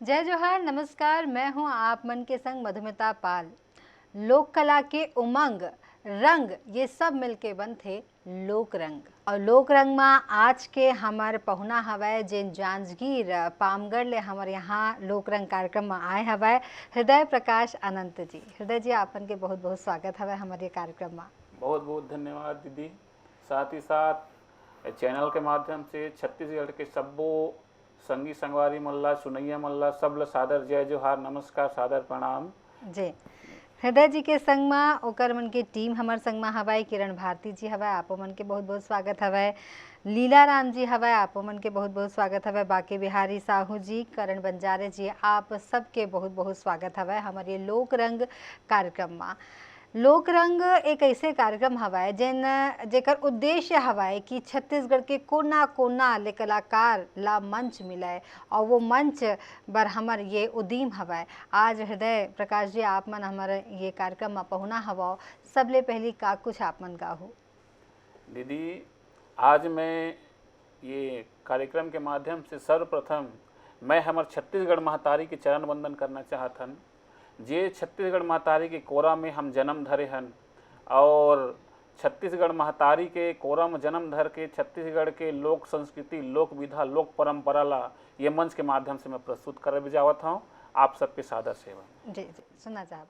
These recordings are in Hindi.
जय जोहार, नमस्कार। मैं हूं आप मन के संग मधुमिता पाल। लोक कला के उमंग रंग ये सब मिलके बनथे लोक रंग। और लोक रंग में आज के हमारे पहुना हवय जेन जांजगीर पामगढ़ ले हमारे यहाँ लोक रंग कार्यक्रम में आए हवय हृदय प्रकाश अनंत जी। हृदय जी, आपन के बहुत बहुत स्वागत हवय हमारे कार्यक्रम में। बहुत बहुत धन्यवाद दीदी। साथ ही साथ चैनल के माध्यम से छत्तीसगढ़ के सब्बो संगी संगवारी मल्ला सुनैया मल्ला सब ल सादर जय जोहार, नमस्कार, सादर प्रणाम जी। हृदय जी के संग में ओकर मन के टीम हमार संग में हवय। किरण भारती जी हवय, आपो मन के बहुत बहुत स्वागत हवय। लीला राम जी हवय, आपो मन के बहुत बहुत स्वागत हवय। बाकी बिहारी साहू जी, करण बंजारे जी, आप सबके बहुत बहुत स्वागत हवय हमारे लोक रंग कार्यक्रम में। लोक रंग एक ऐसे कार्यक्रम हवय जेकर उद्देश्य हवय कि छत्तीसगढ़ के कोना कोना ले कलाकार ला मंच मिले और वो मंच बर हमर ये उदीम हवय। आज हृदय प्रकाश जी, आप मन हमारे ये कार्यक्रम में पहुना हवा, सबले पहली का कुछ आप मन गाहो। दीदी। आज मैं ये कार्यक्रम के माध्यम से सर्वप्रथम मैं हमार छत्तीसगढ़ महतारी के चरण वंदन करना चाहतन। जे छत्तीसगढ़ महतारी के कोरा में हम जन्म धरे हन और छत्तीसगढ़ महतारी के कोरा में जन्म धर के छत्तीसगढ़ के लोक संस्कृति, लोक विधा, लोक परंपरा ला ये मंच के माध्यम से मैं प्रस्तुत कर जावत हूँ। आप सबके सादर सेवा। जी जी, सुनना चाहब।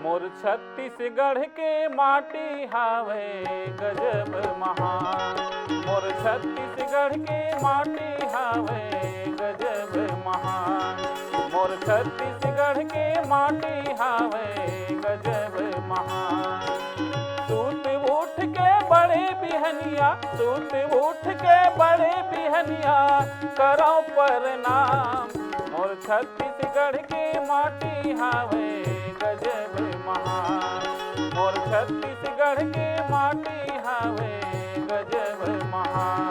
मोर छत्तीसगढ़ के माटी हावे गजब महान, मोर छत्तीसगढ़ के माटी हावे गजब महान, मोर छत्तीसगढ़ के माटी हावे गजब महान। सूत उठ के बड़े बिहनिया, सूत उठ के बड़े बिहनिया करो प्रणाम, मोर छत्तीसगढ़ के माटी हावे गजब महान, मोर छत्तीसगढ़ के माटी हावे गजब महान।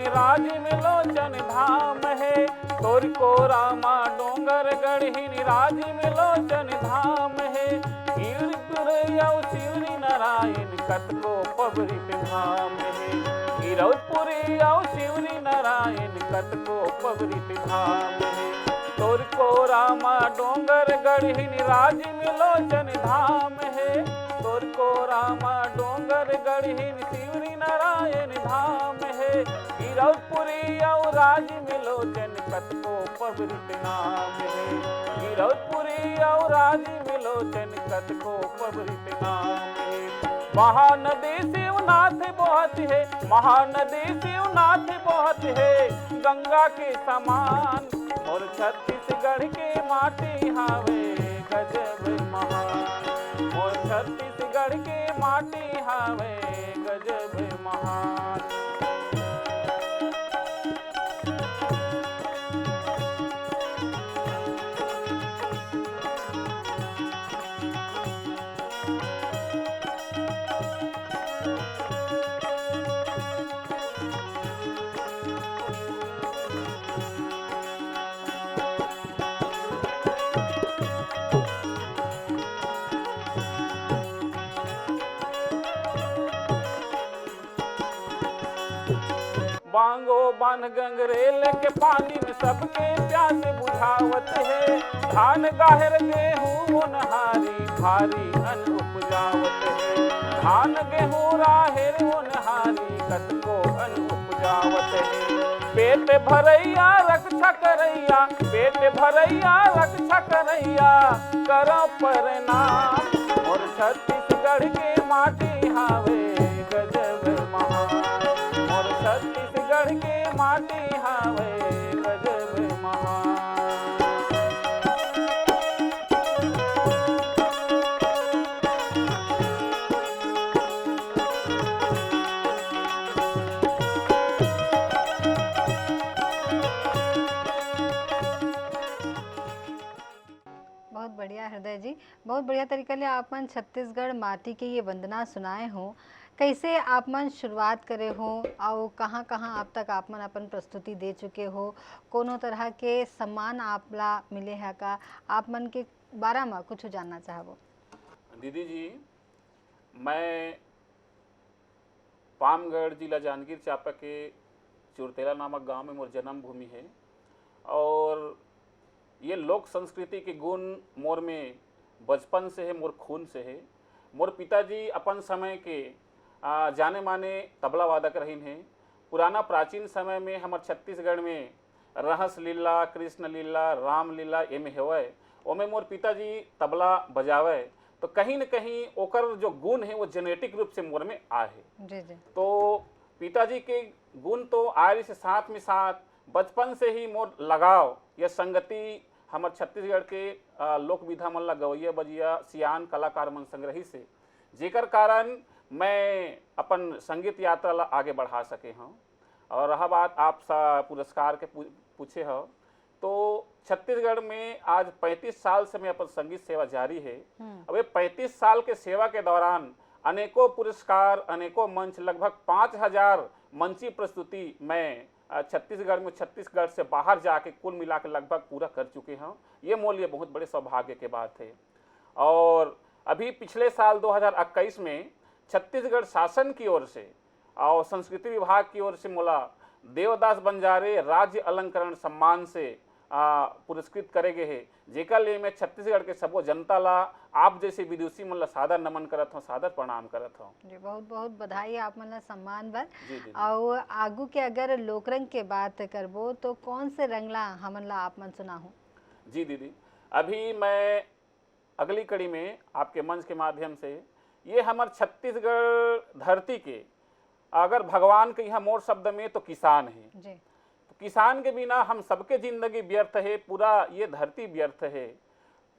राज मिलोचन धाम है, तोर को रामा डोंगर गढ़ी राज मिलोचन धाम है। शिवरी नारायण कतको पबरित धाम है, गिरौदपुरी औ शिवरी नारायण कतको पबरित धाम है। तोर को रामा डोंगर गढ़ी राज मिलोचन धाम है, तोर को रामा डोंगर गढ़ी शिवरी नारायण धाम है। गिरौदपुरी और राज मिलोचन कतको पबरित नाम है, गिरौदपुरी और राज मिलोचन कतको पबरित नाम है। महानदी शिवनाथ बहुत है, महानदी शिवनाथ बहुत है गंगा के समान, और छत्तीसगढ़ के माटी हावे गजब महान, और छत्तीसगढ़ के माटी हावे गजब महान। बांगो बान गंगरेल के पानी में सबके प्यास बुझावत है। धान गाहर गेहूं नहारी भारी अन्न उपजावत है, धान गेहूं राहेर नहारी कतको अन्न उपजावत है। पेट भरैया रक्षा करैया, पेट भरैया रक्षा करैया करो प्रणाम, और छत्तीसगढ़ के माटी हावे गजब महान, और छत्तीसगढ़ के माटी हावे गजब महान। बहुत बढ़िया तरीका ले आप मन छत्तीसगढ़ माटी के ये वंदना सुनाए हो। कैसे आप मन शुरुआत करे हो और कहाँ कहाँ आप तक आप मन अपन प्रस्तुति दे चुके हो, कोनो तरह के सम्मान आपला मिले है का, आप मन के बारे में कुछ जानना चाहबो। दीदी जी, मैं पामगढ़ जिला जांजगीर चांपा के चुरतेला नामक गांव में मोर जन्म भूमि है और ये लोक संस्कृति के गुण मोर में बचपन से है, मोर खून से है। मोर पिताजी अपन समय के जाने माने तबला वादक रहीन हैं। पुराना प्राचीन समय में हमार छत्तीसगढ़ में रहस लीला, कृष्ण लीला, राम लीला एमे हेवय, ओमे मोर पिताजी तबला बजावे, तो कहीं न कहीं ओकर जो गुण है वो जेनेटिक रूप से मोर में आए है। जी जी। तो पिताजी के गुण तो आए से साथ में साथ बचपन से ही मोर लगाव या संगति हमार छत्तीसगढ़ के लोक विधा मन ला गवैया बजिया सियान कलाकार मन संग रही से, जेकर कारण मैं अपन संगीत यात्रा ला आगे बढ़ा सके हूँ। और रहा बात आप पुरस्कार के पूछे हो, तो छत्तीसगढ़ में आज 35 साल से मैं अपन संगीत सेवा जारी है। अब ये 35 साल के सेवा के दौरान अनेकों पुरस्कार, अनेकों मंच, लगभग 5000 मंची प्रस्तुति मैं छत्तीसगढ़ में, छत्तीसगढ़ से बाहर जाके कुल मिला के लगभग पूरा कर चुके हैं। ये मोल लिए बहुत बड़े सौभाग्य के बात है। और अभी पिछले साल 2021 में छत्तीसगढ़ शासन की ओर से और संस्कृति विभाग की ओर से मोला देवदास बंजारे राज्य अलंकरण सम्मान से पुरस्कृत करे गए है, जेकर लिए मैं छत्तीसगढ़ के सबो जनता ला, आप जैसे विदुषी मन ला सादर नमन करत हूँ, सादर प्रणाम करत हूँ। जी बहुत बहुत बधाई आप मन ला सम्मान बर। जी दीदी। और आगू के अगर लोक रंग के बात करबो तो कौन से रंग ला हमन ला आप मन सुनाहू। जी दीदी, अभी मैं अगली कड़ी में आपके मंच के माध्यम से ये हमार छत्तीसगढ़ धरती के, अगर भगवान के यहाँ मोर शब्द में तो किसान है जी। तो किसान के बिना हम सबके जिंदगी व्यर्थ है, पूरा ये धरती व्यर्थ है।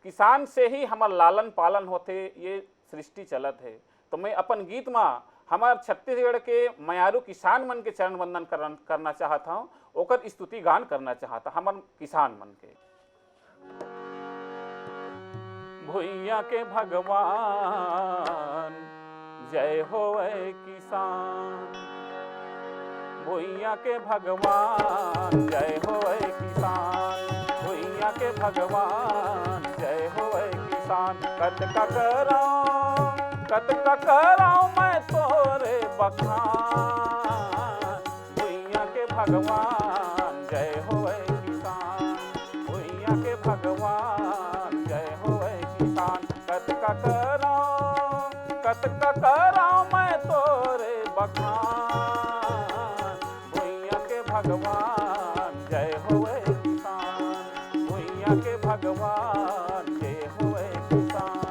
किसान से ही हमार लालन पालन होते, ये सृष्टि चलत है। तो मैं अपन गीत में हमार छत्तीसगढ़ के मयारू किसान मन के चरण वंदन करना चाहता हूँ, ओकर स्तुति गान करना चाहता हमार किसान मन के। भुइया के भगवान जय होवे किसान, भुइया के भगवान जय होवे किसान, भुइया के भगवान जय होवे किसान। कत का कराऊं मैं तोरे बखान, भुइया के भगवान जय होवे किसान, भुइया के भगवान जय होवे किसान। कत का कराऊं मैं तोरे बखान, भुइया के भगवान जय होवे किसान, भुइया के भगवान जय होवे किसान।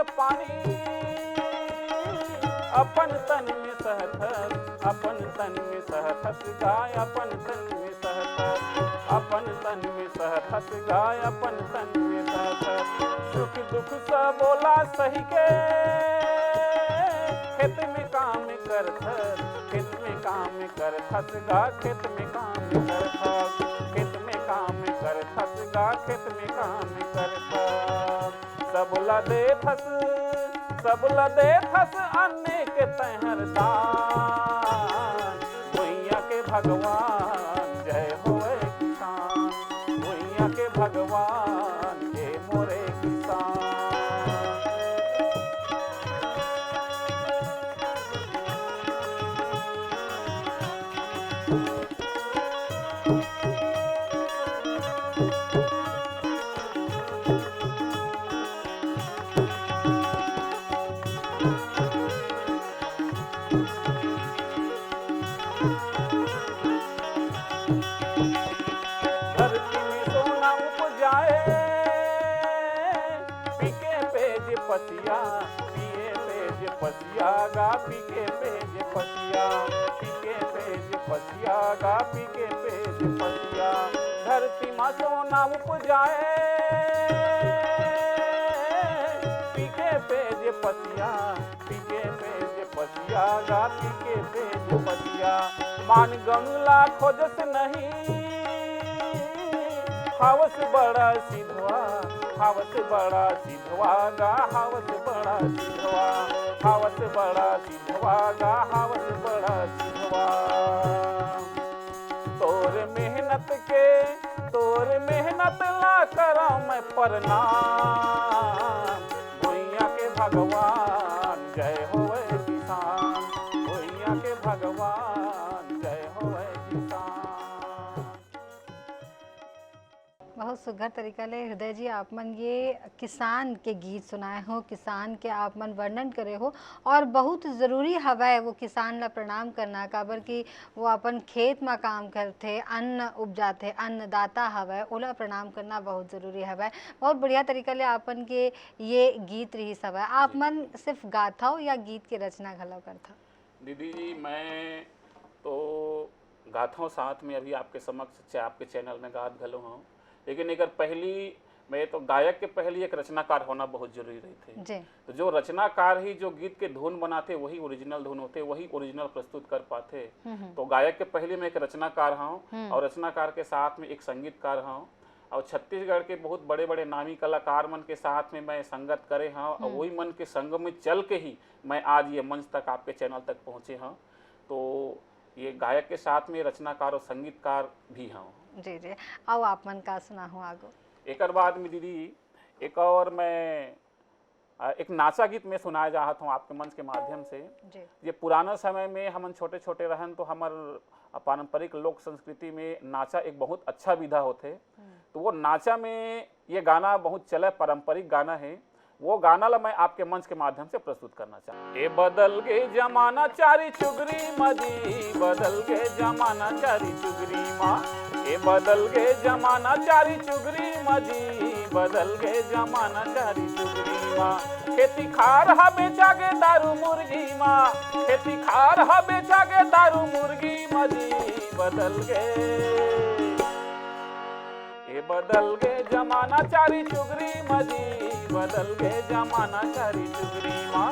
पानी अपन तन में सहथस, अपन तन में सहथस गाय, अपन तन में सहथस, अपन तन में सहथस गाय, अपन तन में सहथस। सुख दुख सब बोला सही के, खेत में काम करथस, खेत में काम करथस गा, खेत में काम करथस, खेत में काम करथस गा, खेत में काम करथस। सबला दे थस अन्य के तहर दान, भुइया के भगवान जय होवे किसान, भुइया के भगवान हे मोरे किसान। पसिया पिए पे जे पसिया गा पी के पे जे पसिया पी के पे जे पसिया गा पी के पे जे पसिया धरती माँ सोना उपजाए पी के पे जे पसिया पी के पे जे पसिया गा पी के पे जे पसिया मान गंगला खोजस नहीं हावस बड़ा सिधवा हावस बड़ा सिधवा गा हावस बड़ा सिधवा हावस बड़ा सिधवा गा हावस बड़ा सिधवा तोर मेहनत ला करा मैं प्रणाम भुइया के भगवान जय होवे किसान भुइया के भगवान जय होवे किसान। बहुत सुघर तरीका ले हृदय जी आप मन ये किसान के गीत सुनाए हो, किसान के आप मन वर्णन करे हो और बहुत ज़रूरी हवा वो किसान ला प्रणाम करना काबर कि वो अपन खेत में काम करते अन्न उपजाते अन्नदाता हवा ओला प्रणाम करना बहुत ज़रूरी हवा। बहुत बढ़िया तरीका ले आपन के ये गीत रही हवा। आप मन सिर्फ गाथा हो या गीत के रचना घलो करता? दीदी जी मैं तो गाथा हूँ, साथ में अभी आपके समक्ष आपके चैनल में गात घलो हूँ, लेकिन अगर पहली मैं तो गायक के पहले एक रचनाकार होना बहुत जरूरी रहते जी। तो जो रचनाकार ही जो गीत के धुन बनाते वही ओरिजिनल धुन होते वही ओरिजिनल प्रस्तुत कर पाते। तो गायक के पहले मैं एक रचनाकार हूँ और रचनाकार के साथ में एक संगीतकार हूँ और छत्तीसगढ़ के बहुत बड़े बड़े नामी कलाकार मन के साथ में मैं संगत करे हाँ और वही मन के संग में चल के ही मैं आज ये मंच तक आपके चैनल तक पहुँचे हाँ। तो ये गायक के साथ में रचनाकार और संगीतकार भी हूँ। जी जी आओ आप मन का सुना हो आगो। एक बाद में दीदी एक और मैं एक नाचा गीत में सुनाया चाहता हूँ आपके मंच के माध्यम से। ये पुराना समय में हम छोटे छोटे रहन तो हमार पारंपरिक लोक संस्कृति में नाचा एक बहुत अच्छा विधा होते। तो वो नाचा में ये गाना बहुत चले पारंपरिक गाना है, वो गाना ला मैं आपके मंच के माध्यम से प्रस्तुत करना चाहूँ। ए बदल गए जमाना चारी चुगरी मजी बदल गए जमाना चारी चुगरी माँ ए बदल गए जमाना चारी चुगरी मजी बदल गए जमाना चारी चुगरी माँ खेती खार हा बेचा गे दारू मुर्गी माँ खेती खार हा बेचा गे दारू मुर्गी मजी बदल गए बदल गए जमाना चारी चुगरी मजी बदल गए जमाना चारी चुगरी माँ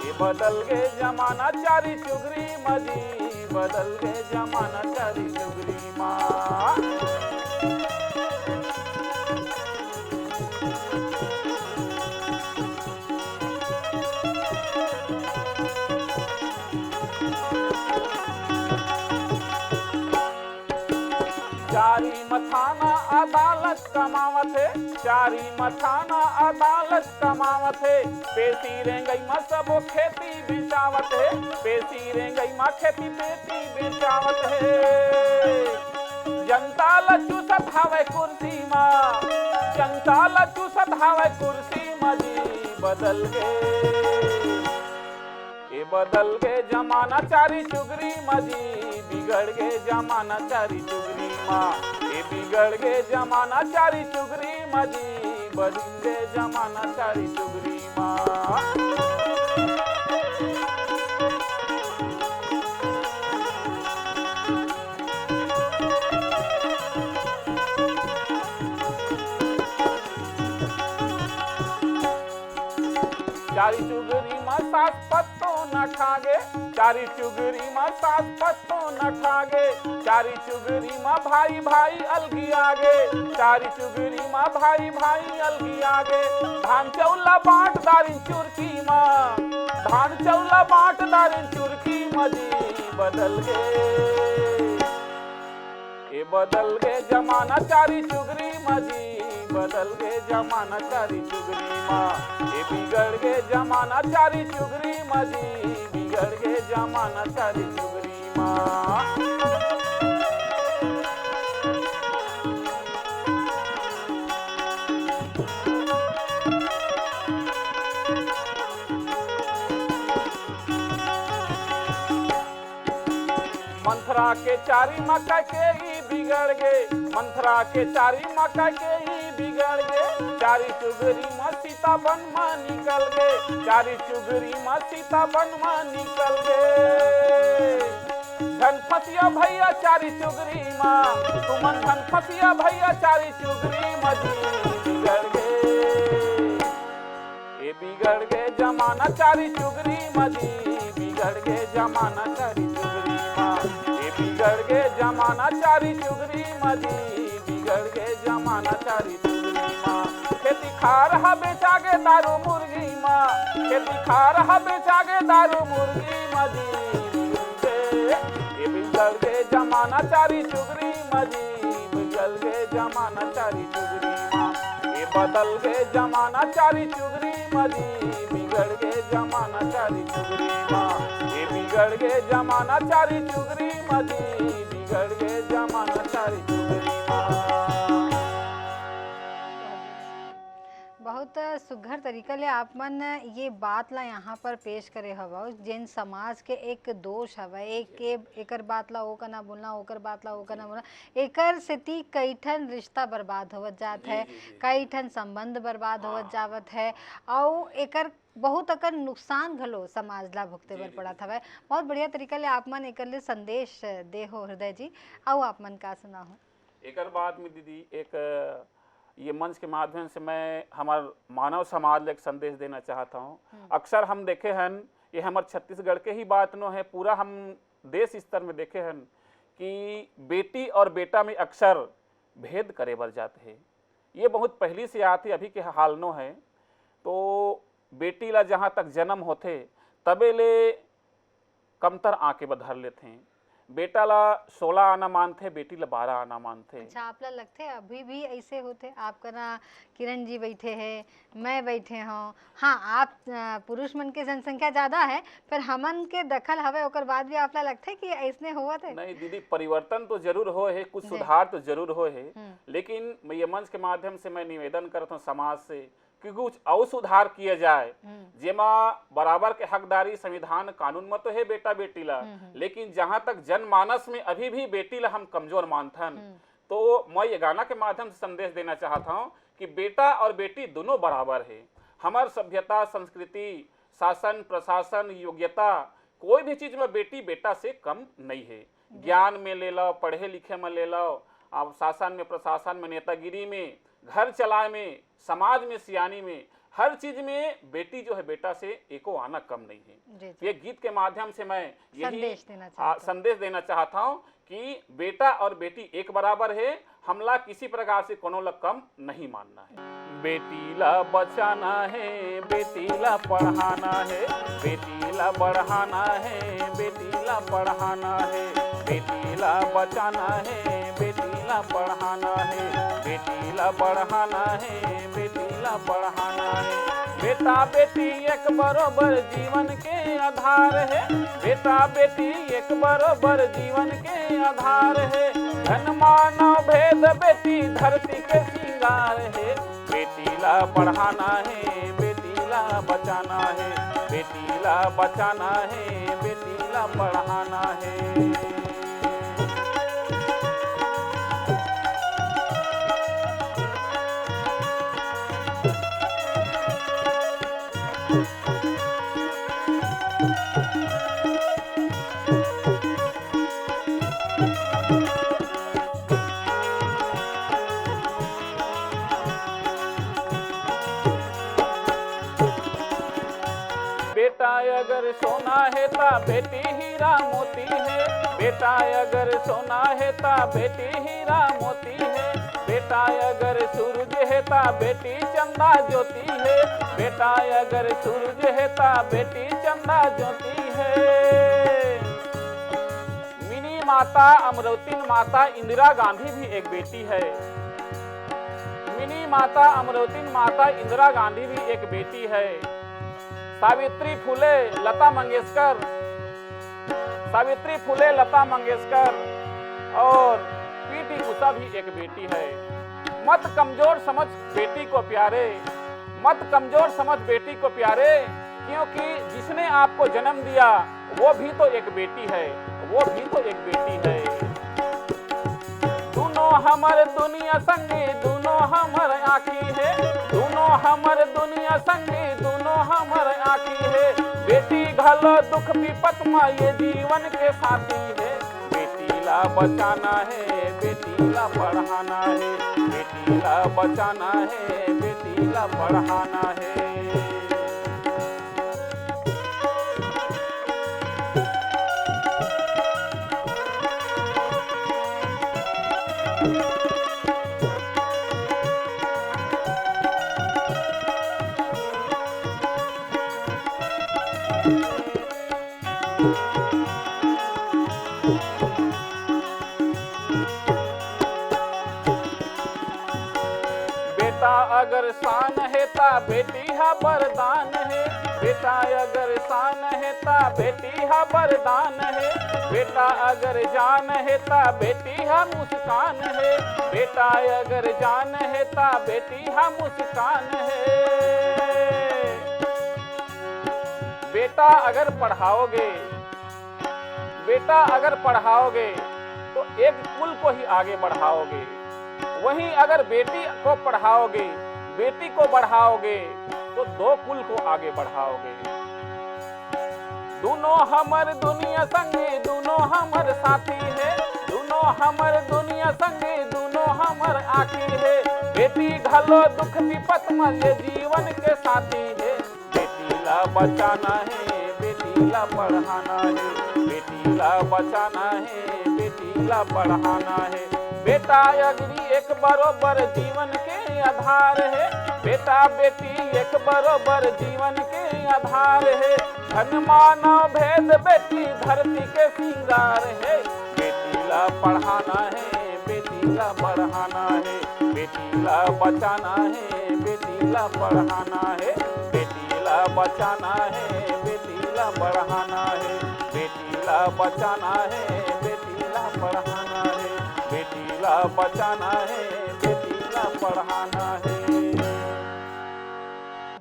ये बदल गए जमाना चारी चुगरी मजी बदल गए जमाना चारी चुगरी माँ। चारी मथाना अदालत कमावत है चारी मथाना अदालत कमावत है पेशी रेंगई मा सबो खेती बेचावत है पेशी रेंगई मा खेती पेटी बेचावत है जनता ला चूसत हवे कुर्सी माँ जनता ला चूसत हवे कुर्सी मजी बदल गए ये बदल गए जमाना चारी चुगरी मजी बिगड़ गए जमाना चारी चुगरी माँ ये बिगड़ गए जमाना चारी चुगरी मजी बदल गए जमाना चारी चुगरी माँ। चारी चुगरी माँ सास पत्तों न खागे चारी चुगरी माँ सास पत्तों न खागे चारी चुगरी माँ भाई भाई अलगी आगे चारी चुगरी माँ भाई भाई अलगी आगे धान चौला बांट दारिन चुरकी माँ धान चौला बांट दारिन चुरकी मजी बदल गए ये बदल गए जमाना चारी चुगरी मजी बदल गए जमाना चारी चुगरी माँ ये बिगड़ गए जमाना चारी चुगरी मजी बिगड़ गए जमाना चारी चुगरी माँ। मंथरा के चारी मक्का के ही बिगड़ गए मंथरा के चारी मक्का के ही बिगड़ गे चारी चुगरी माँ सीता बन माँ निकल गे चारी चुगरी माँ सीता बन माँ निकल गे धन फसिया भैया चारी चुगरी माँ तुमन धन फसिया भैया चारी चुगरी मजी बिगड़ गे ये बिगड़ गे जमाना चारी चुगरी मजी बिगड़ गे जमाना चारी चुगरी माँ ये बिगड़ गे जमाना चारी चुगरी मजी बिगड़ गे जमाना चारी चुगरी माँ खेती खा रहा बेचा गे दारू मुर्गी माँ खेती खा रहा बेचा गे दारू मुर्गी मजी ये बिगड़ गे जमाना चारी चुगरी मजी बिगड़ गे जमाना चारी चुगरी माँ ये बदल गे जमाना चारी चुगरी मजी बिगड़ गे जमाना चारी चुगरी माँ ये बिगड़ गे जमाना चारी चुगरी मजी बिगड़ गे जमाना चारी चुगरी माँ। बहुत सुघर तरीका ले आप मन ये बात ला यहाँ पर पेश करे हवा जिन समाज के एक दोष हवा एक एकर बात ला ओ का ना बोलना ओकर बात ला ओ का ना बोलना एकर सेती कई ठन रिश्ता बर्बाद होवत जात है कई ठन संबंध बर्बाद होवत जावत है और एकर बहुत अकर नुकसान घलो समाज ला भुगते बर पड़त हवे। बहुत बढ़िया तरीका ले आप मन एकर ले संदेश दे हो हृदय जी आओ आप मन का सुना हो एकर बाद में दीदी एक ये मंच के माध्यम से मैं हमार मानव समाज ले एक संदेश देना चाहता हूँ। अक्सर हम देखे हैं ये हमार छत्तीसगढ़ के ही बात नो है पूरा हम देश स्तर में देखे हैं कि बेटी और बेटा में अक्सर भेद करे बर जाते हैं। ये बहुत पहली से आती अभी के हाल नो है तो बेटी ला जहाँ तक जन्म होते तबे ले कमतर आके बधर लेते हैं बेटा ला 16 आना मानते बेटी ला 12 आना मानते। अच्छा आप ला लगते अभी भी ऐसे होते आपका ना किरण जी बैठे हैं मैं बैठे हूँ हाँ आप पुरुष मन के जनसंख्या ज्यादा है पर हमन के दखल हवे ओकर बाद भी आप ला लगते कि ऐसने हुआ थे। नहीं दीदी परिवर्तन तो जरूर हो है कुछ सुधार तो जरूर हो है लेकिन मैं ये मंच के माध्यम से मैं निवेदन करता हूँ समाज से कि कुछ और सुधार किया जाए जेमा बराबर के हकदारी संविधान कानून में तो है बेटा बेटी ला लेकिन जहां तक जनमानस में अभी भी बेटी ला हम कमजोर मानथन तो मैं ये गाना के माध्यम से संदेश देना चाहता हूं कि बेटा और बेटी दोनों बराबर है। हमार सभ्यता संस्कृति शासन प्रशासन योग्यता कोई भी चीज में बेटी बेटा से कम नहीं है। ज्ञान में ले लो पढ़े लिखे में ले लो अब शासन में प्रशासन में नेतागिरी में घर चलाए में समाज में सियानी में हर चीज में बेटी जो है बेटा से एको आना कम नहीं है। ये गीत के माध्यम से मैं यही संदेश देना चाहता हूँ कि बेटा और बेटी एक बराबर है हमला किसी प्रकार से कोनो ला कम नहीं मानना है। बेटी ला बचाना है बेटी ला पढ़ाना है बेटी ला बढ़ाना है बेटी ला पढ़ाना है बेटी ला बचाना है बेटी ला पढ़ाना है बेटी ला बढ़ाना है बेटी ला पढ़ाना है। बेटा बेटी एक बरोबर जीवन के आधार है बेटा बेटी एक बरोबर जीवन के आधार है। धन मानव भेद बेटी धरती के श्रृंगार है बेटी ला पढ़ाना है बेटी ला बचाना है बेटी ला बचाना है बेटी ला पढ़ाना है। बेटा अगर सोना है ता बेटी हीरा मोती है बेटा अगर सोना है ता बेटी हीरा मोती है बेटा अगर सूरज है ता बेटी चंदा ज्योति है बेटा अगर सूरज है ता बेटी चंदा ज्योति है। मिनी माता अमरवती माता इंदिरा गांधी भी एक बेटी है। मिनी माता अमरवती माता इंदिरा गांधी भी एक बेटी है। सावित्री फुले लता मंगेशकर और पीटी उषा भी एक बेटी है। मत कमजोर समझ बेटी को प्यारे मत कमजोर समझ बेटी को प्यारे क्योंकि जिसने आपको जन्म दिया वो भी तो एक बेटी है वो भी तो एक बेटी है। दोनों हमारे दुनिया संगी दोनों हमारे घलो दुख विपत माँ ये जीवन के साथी है। बेटी ला बचाना है, बेटी ला पढ़ाना है, बेटी ला बचाना है, बेटी ला पढ़ाना है। बेटा अगर शान है ता बेटी हा वरदान है। बेटा अगर शान है ता बेटी हा वरदान है। बेटा अगर जान है ता बेटी हा मुस्कान है। बेटा अगर जान है ता बेटी हा मुस्कान है। बेटा अगर पढ़ाओगे, बेटा अगर पढ़ाओगे तो एक कुल को ही आगे बढ़ाओगे। वहीं अगर बेटी को पढ़ाओगे, बेटी को बढ़ाओगे तो दो कुल को आगे बढ़ाओगे। दोनों हमर दुनिया संगे, दोनों हमर साथी है। दोनों हमर दुनिया संगे, दोनों हमर आखी है। बेटी घलो दुख विपत में ये जीवन के साथी है। बेटी ला बचाना है, बेटी ला पढ़ाना है, बेटी ला बचाना है, बेटी ला पढ़ाना है। बेटा अग्नि एक बरोबर जीवन के आधार है। बेटा बेटी एक बरोबर जीवन के आधार है। धन मानव भेद बेटी धरती के सिंगार है। बेटी ला पढ़ाना है, बेटी ला पढ़ाना है, बेटी ला बचाना है, बेटी ला पढ़ाना है, बेटी ला बचाना है, बेटी ला पढ़ाना है, बेटी ला बचाना है, बेटी ला पढ़ाना है, बेटी ला बचाना है, बेटी ला पढ़ाना है।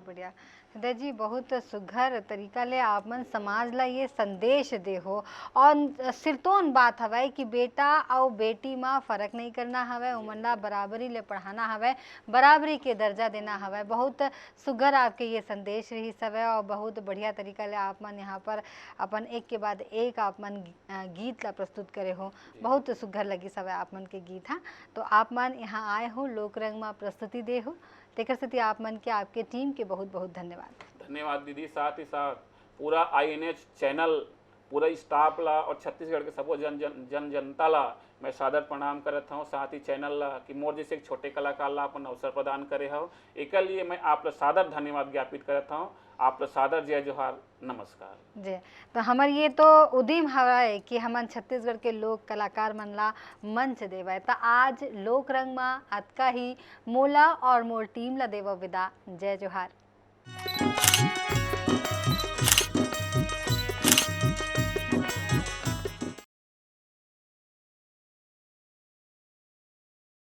बढ़िया हृदय जी, बहुत सुघर तरीका ले आप मन समाज ला ये संदेश दे हो। और सिरतोन बात हवय कि बेटा और बेटी में फर्क नहीं करना हवय, उमन ला बराबरी ले पढ़ाना हवय, बराबरी के दर्जा देना हवय। बहुत सुघर आपके ये संदेश रही हवय और बहुत बढ़िया तरीका ले आप मन यहाँ पर अपन एक के बाद एक आप मन गीत ला प्रस्तुत करे हो। बहुत सुघर लगी हवय आप मन के गीत। हाँ, तो आप मन यहाँ आए हो, लोक रंग में प्रस्तुति दे हो, तेकर सेती आप मन के आपके टीम के बहुत बहुत धन्यवाद। धन्यवाद दीदी। साथ ही साथ पूरा INH चैनल, पूरा स्टाफ ला और छत्तीसगढ़ के सबो जनता ला मैं सादर प्रणाम करत हूँ। साथ ही चैनल ला कि मोर जैसे एक छोटे कलाकार ला अपन अवसर प्रदान करे हो, एक लिए मैं आप ला सादर धन्यवाद ज्ञापित करत हूँ। आप ला सादर जय जोहार, नमस्कार जी। तो हमार ये तो उद्यम हवाए कि हमन छत्तीसगढ़ के लोक कलाकार मन ला मंच देवे। तो आज लोक रंग में अतका ही मोला और मोर टीम ला देव विदा। जय जोहार।